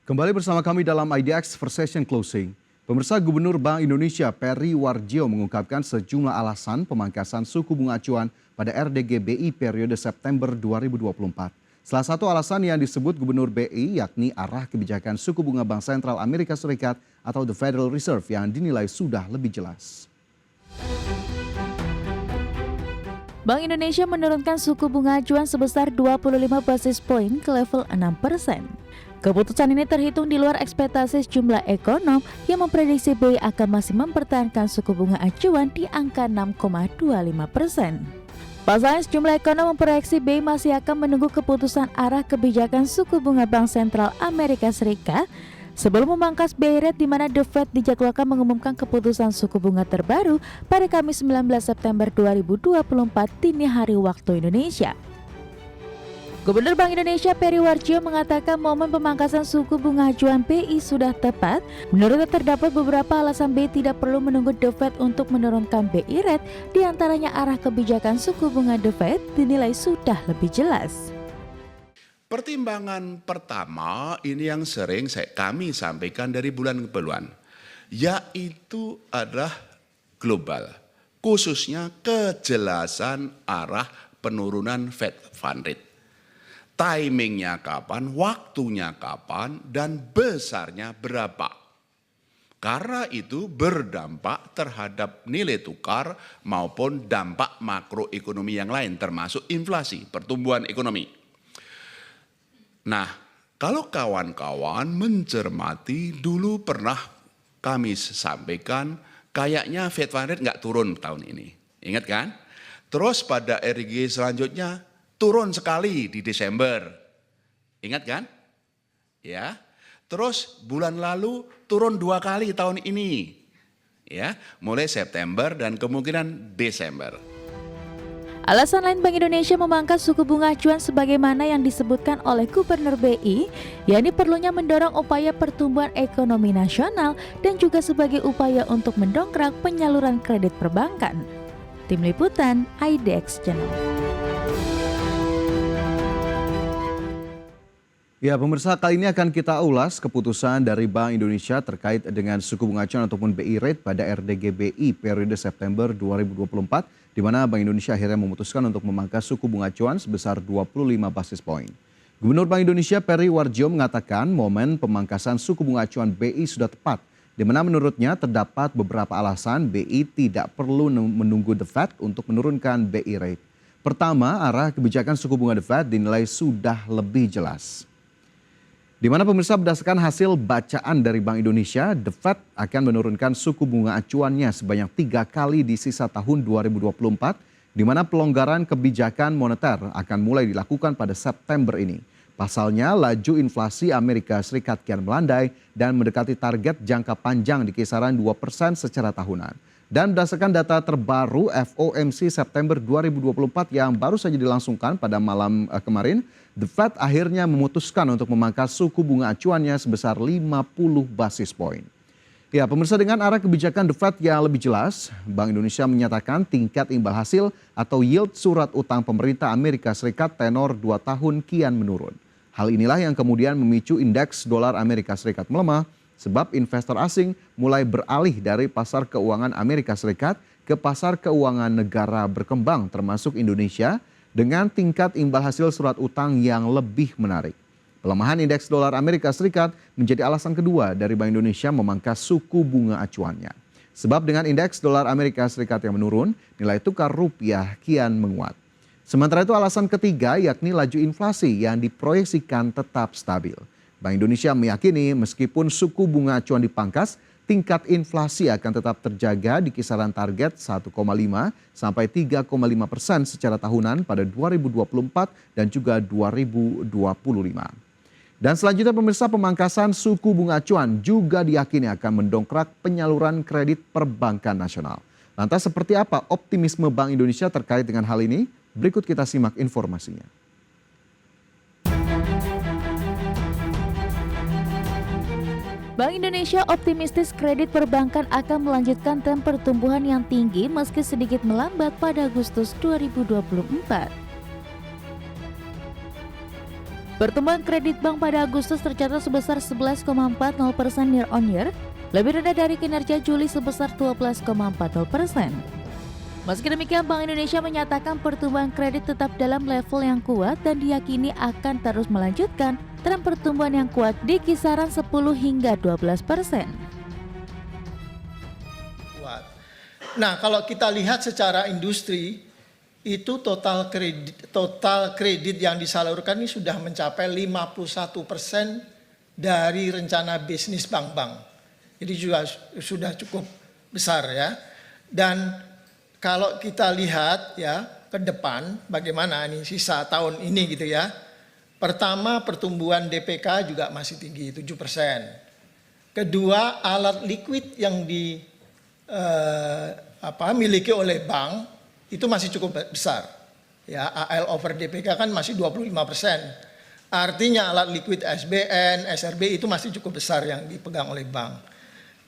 Kembali bersama kami dalam IDX First Session Closing. Pemirsa, Gubernur Bank Indonesia Peri Warjio mengungkapkan sejumlah alasan pemangkasan suku bunga acuan pada RDG BI periode September 2024. Salah satu alasan yang disebut Gubernur BI yakni arah kebijakan suku bunga Bank Sentral Amerika Serikat atau The Federal Reserve yang dinilai sudah lebih jelas. Bank Indonesia menurunkan suku bunga acuan sebesar 25 basis poin ke level 6%. Keputusan ini terhitung di luar ekspektasi sejumlah ekonom yang memprediksi BI akan masih mempertahankan suku bunga acuan di angka 6,25%. Pasalnya sejumlah ekonom memproyeksi BI masih akan menunggu keputusan arah kebijakan suku bunga Bank Sentral Amerika Serikat sebelum memangkas BI rate, di mana The Fed dijadwalkan mengumumkan keputusan suku bunga terbaru pada Kamis 19 September 2024 dini hari waktu Indonesia. Gubernur Bank Indonesia Peri Warjio mengatakan momen pemangkasan suku bunga acuan BI sudah tepat. Menurutnya terdapat beberapa alasan BI tidak perlu menunggu The Fed untuk menurunkan BI rate, diantaranya arah kebijakan suku bunga The Fed dinilai sudah lebih jelas. Pertimbangan pertama ini yang sering kami sampaikan dari bulan ke bulan, yaitu adalah global, khususnya kejelasan arah penurunan Fed Fund Rate. Timingnya kapan, waktunya kapan, dan besarnya berapa. Karena itu berdampak terhadap nilai tukar maupun dampak makroekonomi yang lain, termasuk inflasi, pertumbuhan ekonomi. Nah, kalau kawan-kawan mencermati, dulu pernah kami sampaikan kayaknya Fed Fund Rate nggak turun tahun ini. Ingat kan? Terus pada RDG selanjutnya turun sekali di Desember. Ingat kan? Ya. Terus bulan lalu turun 2 kali tahun ini. Ya, mulai September dan kemungkinan Desember. Alasan lain Bank Indonesia memangkas suku bunga acuan sebagaimana yang disebutkan oleh Gubernur BI, yakni perlunya mendorong upaya pertumbuhan ekonomi nasional dan juga sebagai upaya untuk mendongkrak penyaluran kredit perbankan. Tim Liputan IDX Channel. Ya, pemirsa, kali ini akan kita ulas keputusan dari Bank Indonesia terkait dengan suku bunga acuan ataupun BI rate pada RDG BI periode September 2024, di mana Bank Indonesia akhirnya memutuskan untuk memangkas suku bunga acuan sebesar 25 basis poin. Gubernur Bank Indonesia Peri Warjio mengatakan momen pemangkasan suku bunga acuan BI sudah tepat, di mana menurutnya terdapat beberapa alasan BI tidak perlu menunggu The Fed untuk menurunkan BI rate. Pertama, arah kebijakan suku bunga The Fed dinilai sudah lebih jelas. Di mana pemirsa, berdasarkan hasil bacaan dari Bank Indonesia, The Fed akan menurunkan suku bunga acuannya sebanyak 3 kali di sisa tahun 2024, di mana pelonggaran kebijakan moneter akan mulai dilakukan pada September ini. Pasalnya, laju inflasi Amerika Serikat kian melandai dan mendekati target jangka panjang di kisaran 2% secara tahunan. Dan berdasarkan data terbaru FOMC September 2024 yang baru saja dilangsungkan pada malam kemarin, The Fed akhirnya memutuskan untuk memangkas suku bunga acuannya sebesar 50 basis poin. Ya, pemirsa, dengan arah kebijakan The Fed yang lebih jelas, Bank Indonesia menyatakan tingkat imbal hasil atau yield surat utang pemerintah Amerika Serikat tenor 2 tahun kian menurun. Hal inilah yang kemudian memicu indeks dolar Amerika Serikat melemah, sebab investor asing mulai beralih dari pasar keuangan Amerika Serikat ke pasar keuangan negara berkembang termasuk Indonesia dengan tingkat imbal hasil surat utang yang lebih menarik. Pelemahan indeks dolar Amerika Serikat menjadi alasan kedua dari Bank Indonesia memangkas suku bunga acuannya. Sebab dengan indeks dolar Amerika Serikat yang menurun, nilai tukar rupiah kian menguat. Sementara itu alasan ketiga yakni laju inflasi yang diproyeksikan tetap stabil. Bank Indonesia meyakini meskipun suku bunga acuan dipangkas, tingkat inflasi akan tetap terjaga di kisaran target 1,5 sampai 3,5% secara tahunan pada 2024 dan juga 2025. Dan selanjutnya pemirsa, pemangkasan suku bunga acuan juga diyakini akan mendongkrak penyaluran kredit perbankan nasional. Lantas seperti apa optimisme Bank Indonesia terkait dengan hal ini? Berikut kita simak informasinya. Bank Indonesia optimistis kredit perbankan akan melanjutkan tren pertumbuhan yang tinggi meski sedikit melambat pada Agustus 2024. Pertumbuhan kredit bank pada Agustus tercatat sebesar 11,40% year on year, lebih rendah dari kinerja Juli sebesar 12,40%. Meski demikian, Bank Indonesia menyatakan pertumbuhan kredit tetap dalam level yang kuat dan diyakini akan terus melanjutkan tren pertumbuhan yang kuat di kisaran 10 hingga 12%. Nah, kalau kita lihat secara industri, itu total kredit yang disalurkan ini sudah mencapai 51% dari rencana bisnis bank-bank. Jadi juga sudah cukup besar ya. Dan kalau kita lihat ya ke depan bagaimana ini sisa tahun ini gitu ya. Pertama, pertumbuhan DPK juga masih tinggi 7%. Kedua, alat liquid yang miliki oleh bank itu masih cukup besar. Ya, AL over DPK kan masih 25%. Artinya alat liquid SBN, SRB itu masih cukup besar yang dipegang oleh bank.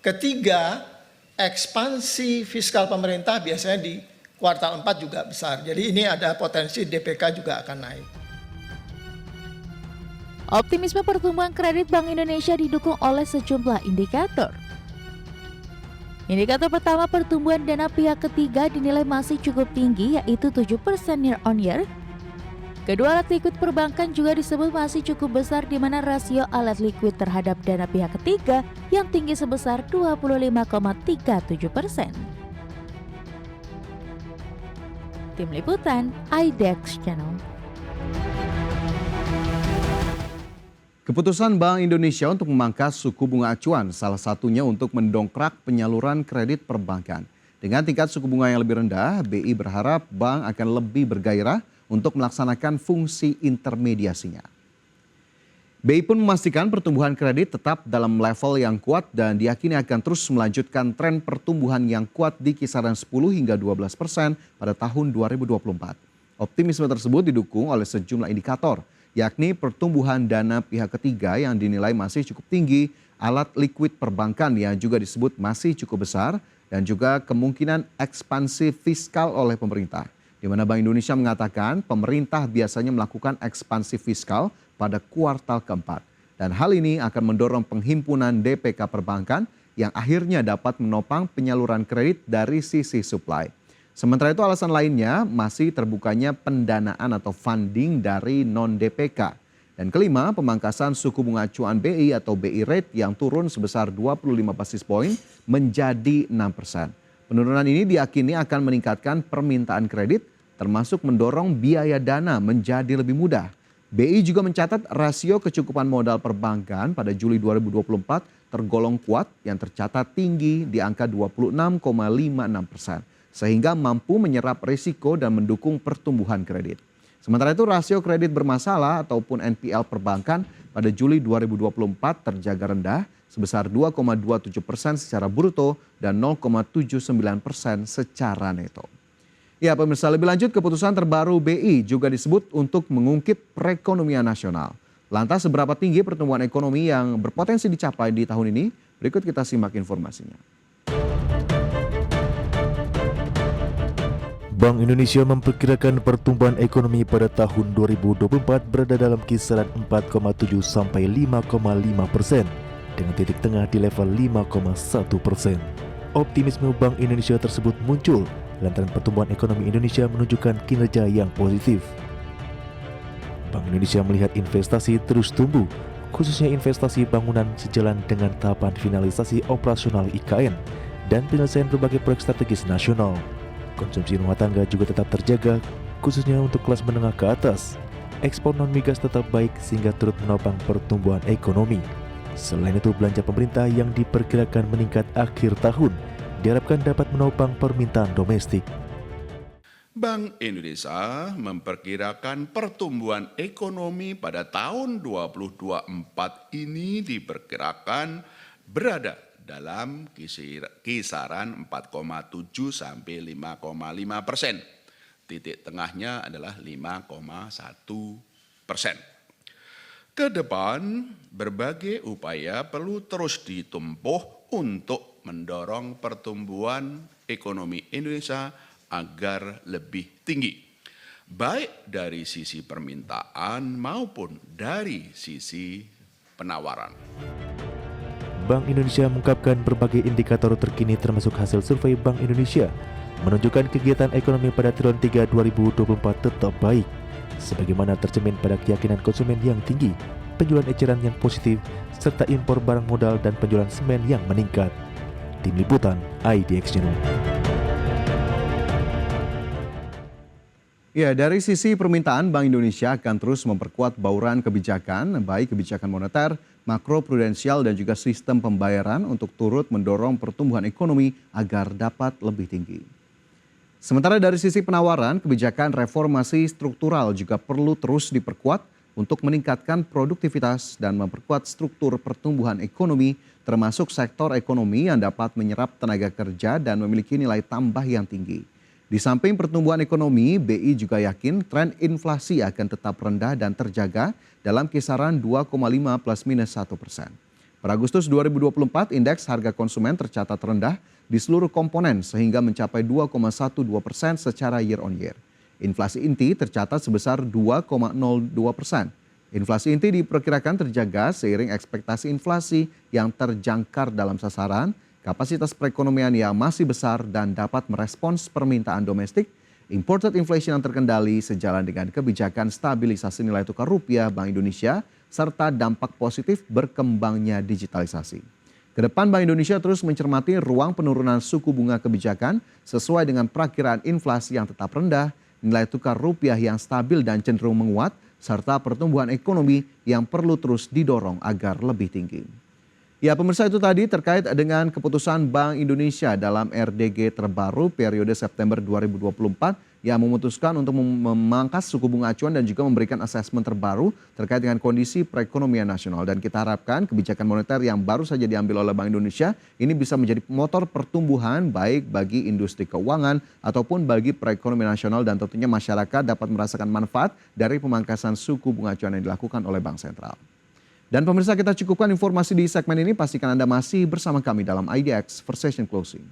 Ketiga, ekspansi fiskal pemerintah biasanya di kuartal 4 juga besar. Jadi ini ada potensi DPK juga akan naik. Optimisme pertumbuhan kredit Bank Indonesia didukung oleh sejumlah indikator. Indikator pertama, pertumbuhan dana pihak ketiga dinilai masih cukup tinggi, yaitu 7% year on year. Kedua, alat likuid perbankan juga disebut masih cukup besar, di mana rasio alat likuid terhadap dana pihak ketiga yang tinggi sebesar 25,37%. Tim Liputan, IDEX Channel. Keputusan Bank Indonesia untuk memangkas suku bunga acuan salah satunya untuk mendongkrak penyaluran kredit perbankan. Dengan tingkat suku bunga yang lebih rendah, BI berharap bank akan lebih bergairah untuk melaksanakan fungsi intermediasinya. BI pun memastikan pertumbuhan kredit tetap dalam level yang kuat dan diyakini akan terus melanjutkan tren pertumbuhan yang kuat di kisaran 10 hingga 12% pada tahun 2024. Optimisme tersebut didukung oleh sejumlah indikator, yakni pertumbuhan dana pihak ketiga yang dinilai masih cukup tinggi, alat likuid perbankan yang juga disebut masih cukup besar, dan juga kemungkinan ekspansi fiskal oleh pemerintah. Di mana Bank Indonesia mengatakan pemerintah biasanya melakukan ekspansi fiskal pada kuartal keempat. Dan hal ini akan mendorong penghimpunan DPK perbankan yang akhirnya dapat menopang penyaluran kredit dari sisi supply. Sementara itu alasan lainnya masih terbukanya pendanaan atau funding dari non-DPK. Dan kelima, pemangkasan suku bunga acuan BI atau BI rate yang turun sebesar 25 basis poin menjadi 6%. Penurunan ini diyakini akan meningkatkan permintaan kredit termasuk mendorong biaya dana menjadi lebih mudah. BI juga mencatat rasio kecukupan modal perbankan pada Juli 2024 tergolong kuat yang tercatat tinggi di angka 26,56%. Sehingga mampu menyerap risiko dan mendukung pertumbuhan kredit. Sementara itu rasio kredit bermasalah ataupun NPL perbankan pada Juli 2024 terjaga rendah sebesar 2,27% secara bruto dan 0,79% secara neto. Ya pemirsa, lebih lanjut keputusan terbaru BI juga disebut untuk mengungkit perekonomian nasional. Lantas seberapa tinggi pertumbuhan ekonomi yang berpotensi dicapai di tahun ini? Berikut kita simak informasinya. Bank Indonesia memperkirakan pertumbuhan ekonomi pada tahun 2024 berada dalam kisaran 4,7 sampai 5,5% dengan titik tengah di level 5,1%. Optimisme Bank Indonesia tersebut muncul lantaran pertumbuhan ekonomi Indonesia menunjukkan kinerja yang positif. Bank Indonesia melihat investasi terus tumbuh, khususnya investasi bangunan sejalan dengan tahapan finalisasi operasional IKN dan penyelesaian berbagai proyek strategis nasional. Konsumsi rumah tangga juga tetap terjaga, khususnya untuk kelas menengah ke atas. Ekspor non-migas tetap baik sehingga turut menopang pertumbuhan ekonomi. Selain itu, belanja pemerintah yang diperkirakan meningkat akhir tahun diharapkan dapat menopang permintaan domestik. Bank Indonesia memperkirakan pertumbuhan ekonomi pada tahun 2024 ini diperkirakan berada dalam kisaran 4,7 sampai 5,5%. Titik tengahnya adalah 5,1%. Ke depan, berbagai upaya perlu terus ditempuh untuk mendorong pertumbuhan ekonomi Indonesia agar lebih tinggi. baik dari sisi permintaan maupun dari sisi penawaran. Bank Indonesia mengungkapkan berbagai indikator terkini termasuk hasil survei Bank Indonesia menunjukkan kegiatan ekonomi pada triwulan 3 2024 tetap baik, sebagaimana tercermin pada keyakinan konsumen yang tinggi, penjualan eceran yang positif, serta impor barang modal dan penjualan semen yang meningkat. Tim Liputan IDX Channel. Ya, dari sisi permintaan, Bank Indonesia akan terus memperkuat bauran kebijakan, baik kebijakan moneter, makroprudensial dan juga sistem pembayaran untuk turut mendorong pertumbuhan ekonomi agar dapat lebih tinggi. Sementara dari sisi penawaran, kebijakan reformasi struktural juga perlu terus diperkuat untuk meningkatkan produktivitas dan memperkuat struktur pertumbuhan ekonomi, termasuk sektor ekonomi yang dapat menyerap tenaga kerja dan memiliki nilai tambah yang tinggi. Di samping pertumbuhan ekonomi, BI juga yakin tren inflasi akan tetap rendah dan terjaga dalam kisaran 2,5 plus minus 1%. Per Agustus 2024, indeks harga konsumen tercatat rendah di seluruh komponen sehingga mencapai 2,12% secara year on year. Inflasi inti tercatat sebesar 2,02%. Inflasi inti diperkirakan terjaga seiring ekspektasi inflasi yang terjangkar dalam sasaran, kapasitas perekonomian yang masih besar dan dapat merespons permintaan domestik, imported inflation yang terkendali sejalan dengan kebijakan stabilisasi nilai tukar rupiah Bank Indonesia serta dampak positif berkembangnya digitalisasi. Kedepan Bank Indonesia terus mencermati ruang penurunan suku bunga kebijakan sesuai dengan perakiraan inflasi yang tetap rendah, nilai tukar rupiah yang stabil dan cenderung menguat, serta pertumbuhan ekonomi yang perlu terus didorong agar lebih tinggi. Ya, pemirsa, itu tadi terkait dengan keputusan Bank Indonesia dalam RDG terbaru periode September 2024 yang memutuskan untuk memangkas suku bunga acuan dan juga memberikan asesmen terbaru terkait dengan kondisi perekonomian nasional. Dan kita harapkan kebijakan moneter yang baru saja diambil oleh Bank Indonesia ini bisa menjadi motor pertumbuhan baik bagi industri keuangan ataupun bagi perekonomian nasional, dan tentunya masyarakat dapat merasakan manfaat dari pemangkasan suku bunga acuan yang dilakukan oleh Bank Sentral. Dan pemirsa, kita cukupkan informasi di segmen ini. Pastikan Anda masih bersama kami dalam IDX First Session Closing.